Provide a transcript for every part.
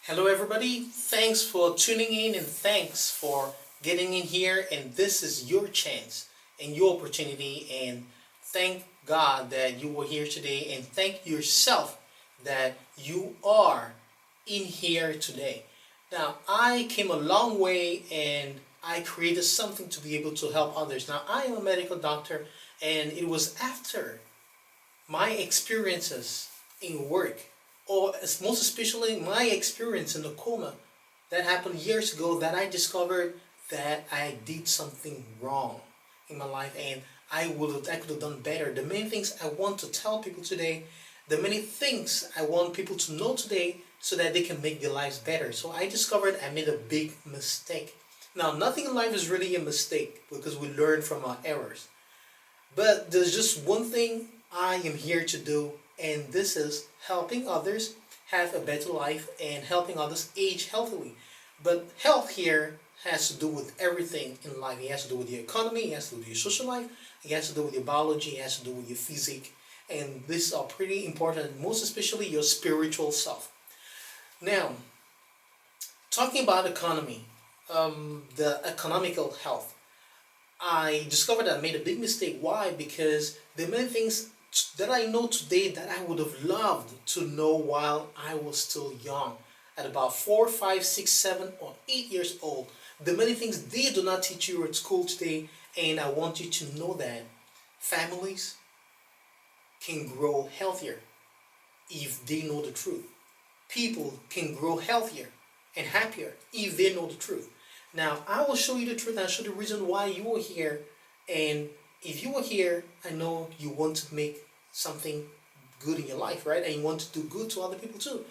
Hello everybody, thanks for tuning in and thanks for getting in here, and this is your chance and your opportunity, and thank God that you were here today, and thank yourself that you are in here today. Now, I came a long way and I created something to be able to help others. Now, I am a medical doctor, and it was after my experiences in work, or most especially my experience in the coma that happened years ago, that I discovered that I did something wrong in my life, and I could have done better. The many things I want to tell people today, the many things I want people to know today so that they can make their lives better. So I discovered I made a big mistake. Now, nothing in life is really a mistake because we learn from our errors. But there's just one thing I am here to do, and this is helping others have a better life and helping others age healthily. But health here has to do with everything in life. It has to do with your economy, it has to do with your social life, it has to do with your biology, it has to do with your physique. And these are pretty important, most especially your spiritual self. Now, talking about economy, the economical health. I discovered I made a big mistake. Why? Because there are many things that I know today that I would have loved to know while I was still young, at about 4, 5, 6, 7, or 8 years old. The many things they do not teach you at school today, and I want you to know that families can grow healthier if they know the truth. People can grow healthier and happier if they know the truth. Now, I will show you the truth. I'll show you the reason why you are here. And if you are here, I know you want to make something good in your life, right? And you want to do good to other people too.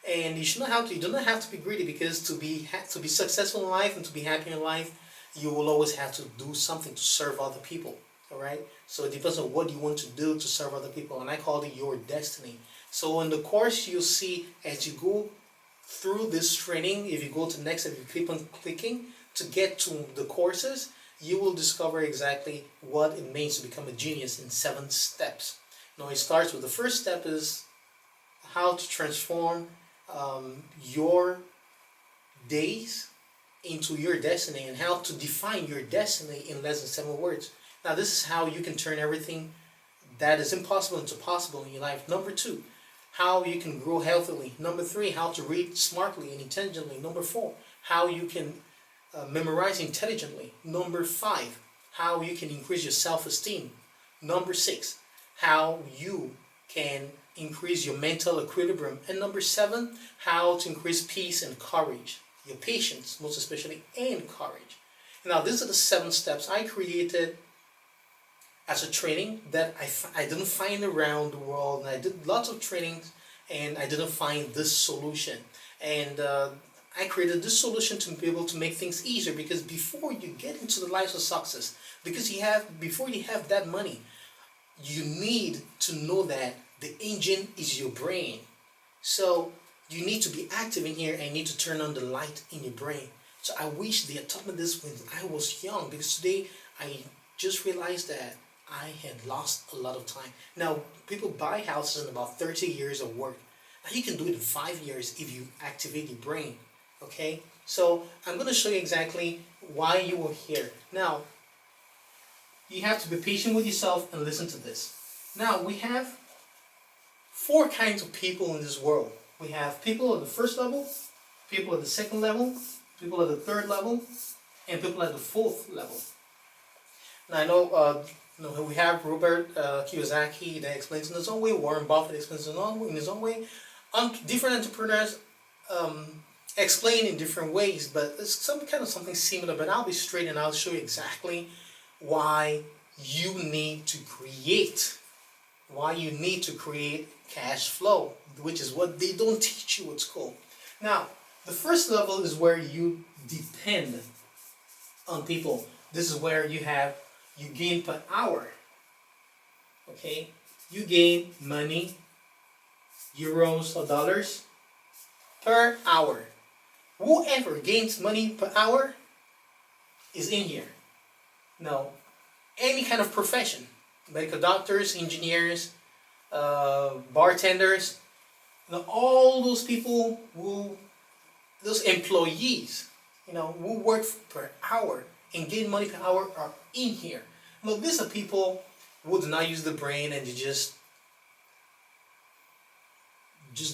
And you should not have to. You do not have to be greedy, because to be successful in life and to be happy in life, you will always have to do something to serve other people. All right. So it depends on what you want to do to serve other people, and I call it your destiny. So in the course, you'll see as you go through this training, if you go to the next step, if you keep on clicking to get to the courses, you will discover exactly what it means to become a genius in 7 steps. Now, it starts with the first step is how to transform your days into your destiny, and how to define your destiny in less than 7 words. Now, this is how you can turn everything that is impossible into possible in your life. Number 2, how you can grow healthily. Number 3, how to read smartly and intelligently. Number 4, how you can memorize intelligently. Number 5, how you can increase your self-esteem. Number 6, how you can increase your mental equilibrium. And number 7, how to increase peace and courage, your patience most especially, and courage. Now, these are the 7 steps I created as a training that I didn't find around the world, and I did lots of trainings and I didn't find this solution. And I created this solution to be able to make things easier, because before you get into the life of success, before you have that money, you need to know that the engine is your brain. So you need to be active in here, and you need to turn on the light in your brain. So I wish they had taught me this when I was young, because today I just realized that I had lost a lot of time. Now, people buy houses in about 30 years of work. Now, you can do it in 5 years if you activate your brain. Okay? So I'm going to show you exactly why you are here. Now, you have to be patient with yourself and listen to this. Now, we have 4 kinds of people in this world. We have people at the first level, people at the second level, people at the third level, and people at the 4th level. Now, I know we have Robert Kiyosaki that explains in his own way. Warren Buffett explains in his own way. Different entrepreneurs explain in different ways, but it's something similar. But I'll be straight and I'll show you exactly why you need to create cash flow, which is what they don't teach you at school. Now, the first level is where you depend on people. This is where you gain per hour. Okay, you gain money, euros or dollars, per hour. Whoever gains money per hour is in here. Now, any kind of profession, medical doctors, engineers, bartenders, all those people will those employees, who work per hour and gain money per hour are in here. These are people who do not use the brain and they just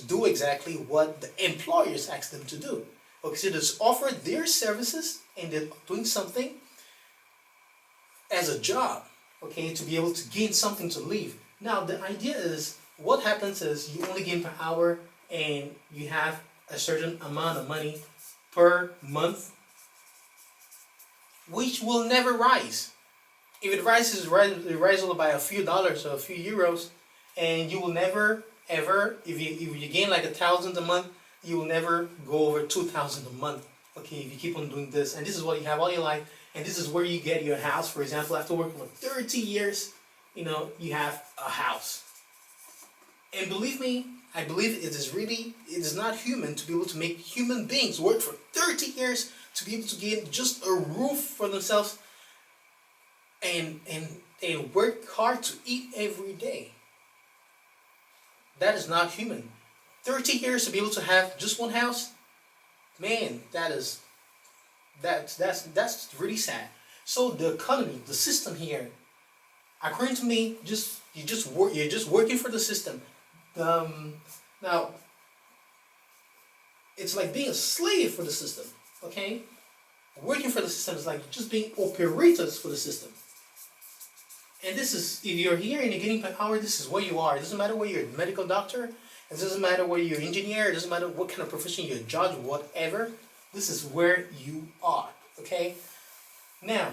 do exactly what the employers ask them to do. Okay, so they just offer their services and they're doing something as a job, okay, to be able to gain something to live. Now, the idea is, what happens is you only gain per hour and you have a certain amount of money per month, which will never rise. If it rises, it rises only by a few dollars or a few euros, and you will never, ever, if you gain like 1,000 a month, you will never go over 2,000 a month, okay, if you keep on doing this. And this is what you have all your life, and this is where you get your house. For example, after working for 30 years, you have a house. And believe me, I believe it is not human to be able to make human beings work for 30 years to be able to get just a roof for themselves and work hard to eat every day. That is not human. 30 years to be able to have just one house, man, that's really sad. So the economy, the system here, according to me, you're just working for the system. Now, it's like being a slave for the system, okay? Working for the system is like just being operators for the system. And this is, if you're here and you're getting per hour, this is where you are. It doesn't matter whether you're a medical doctor, it doesn't matter whether you're an engineer, it doesn't matter what kind of profession you're a judge, whatever. This is where you are, okay? Now,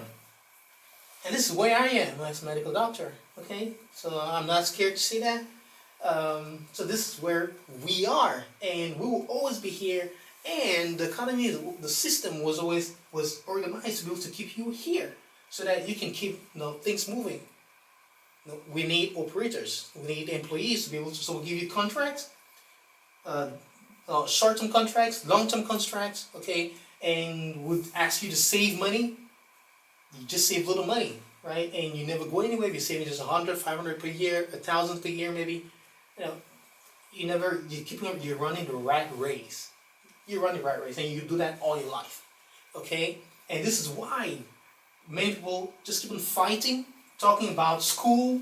and this is where I am as a medical doctor, okay? So I'm not scared to say that. So this is where we are, and we will always be here. And the economy, the system was organized to be able to keep you here, so that you can keep things moving. We need operators. We need employees to be able to. So we give you contracts, short-term contracts, long-term contracts, okay, and would ask you to save money. You just save little money, right? And you never go anywhere. You're saving just 100, 500 per year, 1,000 per year, maybe. You're running the rat race. You're running the rat race, and you do that all your life, okay? And this is why many people just keep on fighting, talking about school,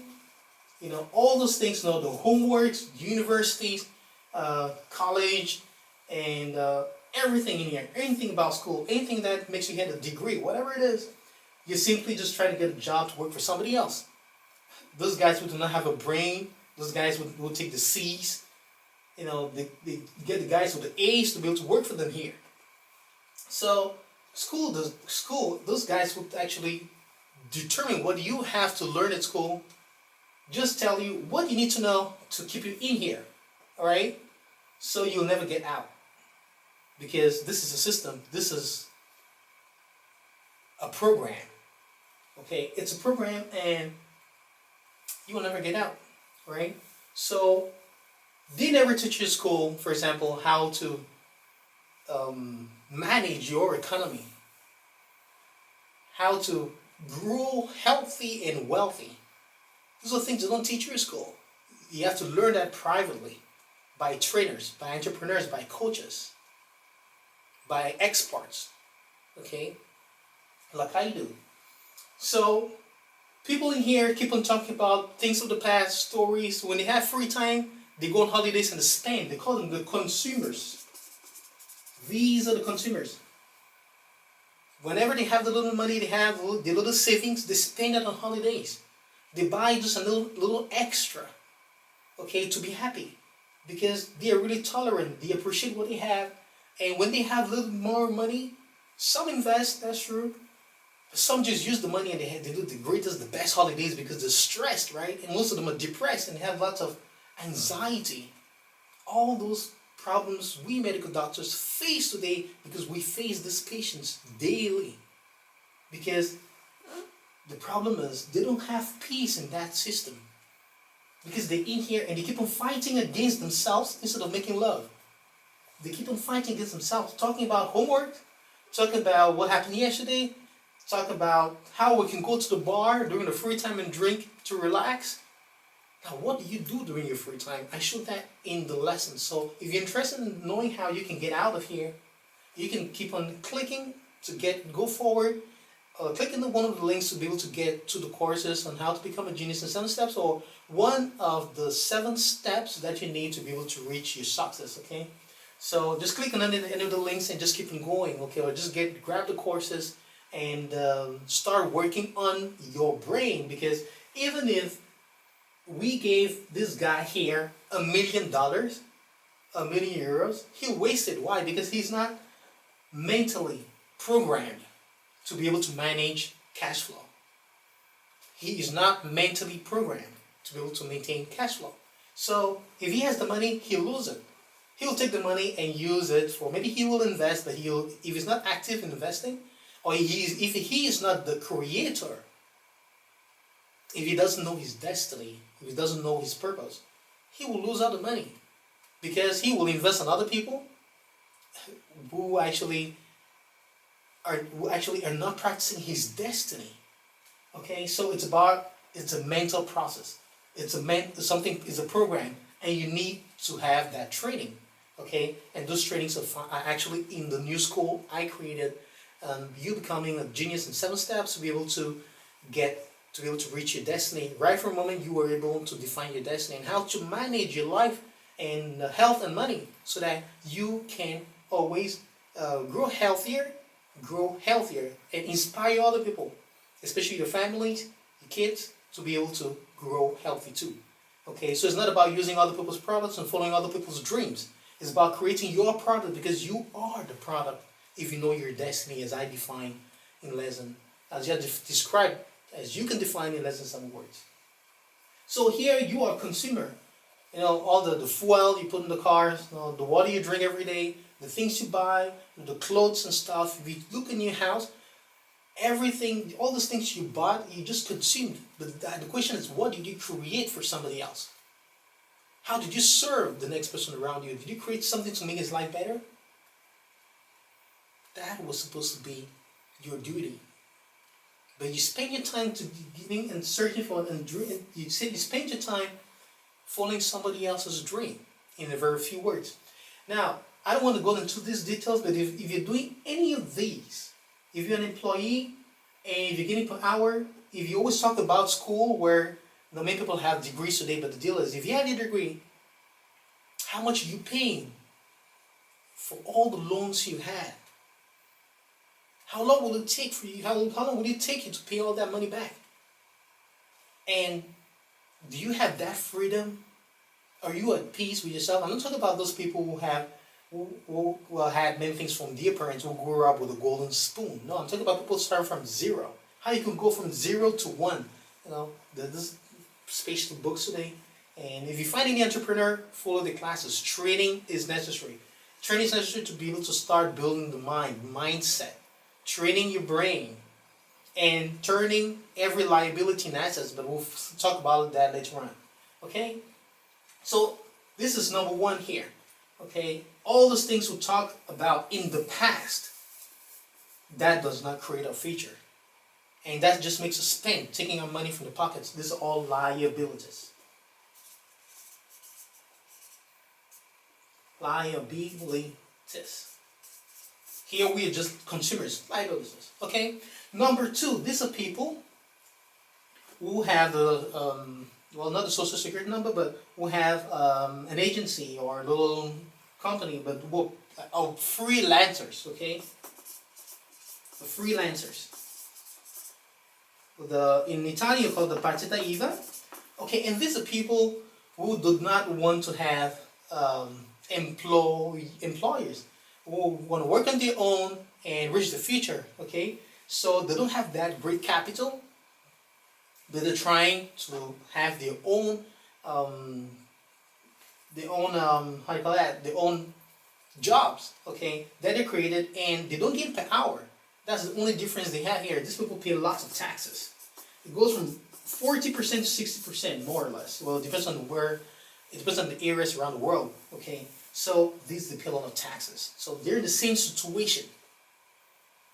all those things, the homeworks, universities, college, and everything in here, anything about school, anything that makes you get a degree, whatever it is, you're simply just trying to get a job to work for somebody else. Those guys who do not have a brain, those guys who take the C's, they get the guys with the A's to be able to work for them here. So those guys would actually determine what you have to learn at school, just tell you what you need to know to keep you in here, all right? So you'll never get out, because this is a system, this is a program, okay? It's a program, and you will never get out, right? So they never teach you at school, for example, how to manage your economy, how to grow healthy and wealthy. Those are things they don't teach you at school. You have to learn that privately, by trainers, by entrepreneurs, by coaches, by experts, okay, like I do. So people in here keep on talking about things of the past, stories. When they have free time, they go on holidays and they spend. They call them the consumers. These are the consumers. Whenever they have the little money, they have the little savings, they spend it on holidays. They buy just a little extra, okay, to be happy, because they are really tolerant. They appreciate what they have, and when they have a little more money, some invest. That's true. Some just use the money and they do the greatest, the best holidays because they're stressed, right? And most of them are depressed and have lots of anxiety. All those problems we medical doctors face today, because we face these patients daily. Because the problem is they don't have peace in that system. Because they're in here and they keep on fighting against themselves instead of making love. They keep on fighting against themselves, talking about homework, talking about what happened yesterday, talk about how we can go to the bar during the free time and drink to relax. Now, what do you do during your free time? I showed that in the lesson. So if you're interested in knowing how you can get out of here, You can keep on clicking to go forward. Click into one of the links to be able to get to the courses on how to become a genius in 7 steps, or one of the 7 steps that you need to be able to reach your success. Okay, so just click on any of the links and just keep on going. Okay, or just grab the courses and start working on your brain, because even if we gave this guy here $1,000,000, €1,000,000, he wasted. Why? Because he's not mentally programmed to be able to manage cash flow. He is not mentally programmed to be able to maintain cash flow. So if he has the money, he'll lose it. He'll take the money and use it for, maybe he will invest, but if he's not active in investing, or if he is not the creator, if he doesn't know his destiny, if he doesn't know his purpose, he will lose all the money, because he will invest in other people who actually are not practicing his destiny. Okay, so it's a mental process. It's a program, and you need to have that training. Okay, and those trainings are actually in the new school I created. You becoming a genius in 7 steps to be able to reach your destiny. Right from the moment you were able to define your destiny and how to manage your life and health and money, so that you can always grow healthier, and inspire other people, especially your families, your kids, to be able to grow healthy too. Okay, so it's not about using other people's products and following other people's dreams. It's about creating your product, because you are the product if you know your destiny, as I define in lesson, as you described, as you can define in less than 7 words. So here you are a consumer. All the fuel you put in the cars, the water you drink every day, the things you buy, the clothes and stuff. If you look in your house, everything, all those things you bought, you just consumed. But the question is, what did you create for somebody else? How did you serve the next person around you? Did you create something to make his life better? That was supposed to be your duty. But you spend your time giving and searching for, and you spend your time following somebody else's dream, in a very few words. Now, I don't want to go into these details, but if you're doing any of these, if you're an employee and if you're getting per hour, if you always talk about school, where many people have degrees today, but the deal is, if you have your degree, how much are you paying for all the loans you had? How long will it take for you? How long will it take you to pay all that money back? And do you have that freedom? Are you at peace with yourself? I'm not talking about those people who had many things from their parents, who grew up with a golden spoon. No, I'm talking about people starting from zero. How you can go from 0 to 1. This spatial books today. And if you find any entrepreneur, follow the classes. Training is necessary. Training is necessary to be able to start building the mindset, training your brain, and turning every liability in assets. But we'll talk about that later on. Okay? So this is number 1 here. Okay? All those things we talk about in the past, that does not create a future. And that just makes us spend, taking our money from the pockets. These are all liabilities. Liabilities. Here we are just consumers. Liabilities. Okay? Number 2, these are people who have not the social security number, but who have an agency or a little company, but who are freelancers. Okay? The freelancers. In Italian, called the partita IVA. Okay, and these are people who do not want to have employers, who want to work on their own and reach the future. Okay, so they don't have that great capital, but they're trying to have their own their own jobs. Okay, that they created, and they don't get per hour. That's the only difference they have here. These people pay lots of taxes. It goes from 40% to 60%, more or less. Well, it depends on the areas around the world. Okay, so these they pay a lot of taxes. So they're in the same situation.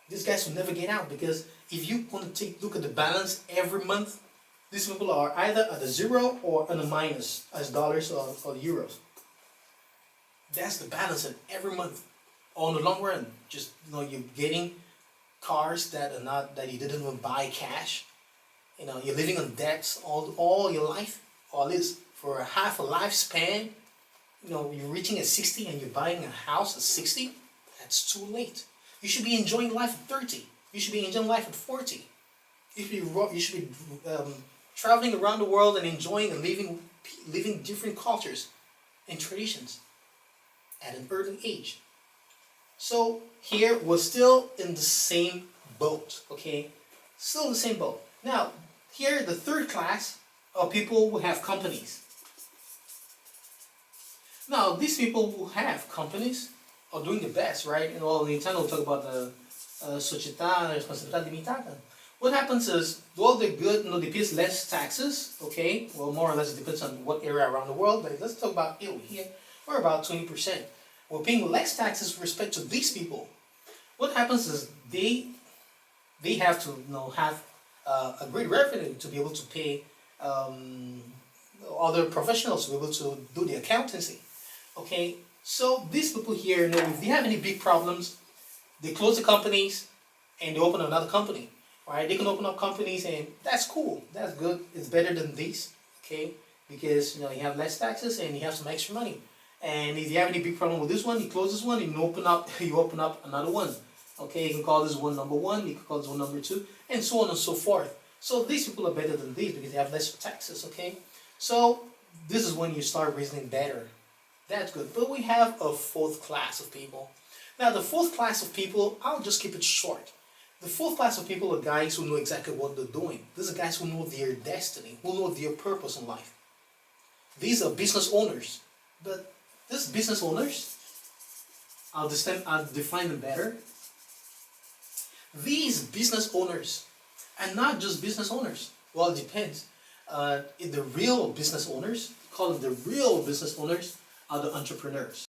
These guys will never get out, because if you want to look at the balance every month, these people are either at a 0 or on a minus, as dollars or euros. That's the balance at every month. on the long run, just you're getting cars that are not that you didn't even buy cash. You're living on debts all your life, or at least for a half a lifespan. You're reaching at 60 and you're buying a house at 60. That's too late. You should be enjoying life at 30. You should be enjoying life at 40. You should be traveling around the world and enjoying and living different cultures and traditions at an early age. So here we're still in the same boat, okay? Still in the same boat. Now, here the third class are people who have companies. Now, these people who have companies are doing the best, right? And all the time we'll talk about the società responsabilità limitata. What happens is, well, they're good, they pay less taxes, okay? Well, more or less it depends on what area around the world, but let's talk about Italy here. We're about 20%. We're paying less taxes with respect to these people. What happens is they have to have a great revenue to be able to pay other professionals to be able to do the accountancy. Okay, so these people here, if they have any big problems, they close the companies and they open another company. Right? They can open up companies and that's cool. That's good. It's better than these. Okay, because you have less taxes and you have some extra money. And if you have any big problem with this one, you close this one and you open up another one. Okay, you can call this one number one, you can call this one number two, and so on and so forth. So these people are better than these because they have less taxes. Okay, so this is when you start reasoning better. That's good. But we have a fourth class of people. Now the fourth class of people, I'll just keep it short. The fourth class of people are guys who know exactly what they're doing. These are guys who know their destiny, who know their purpose in life. These are business owners. But these business owners, I'll define them better. These business owners are not just business owners. Well, it depends. The real business owners, call them the real business owners, are the entrepreneurs.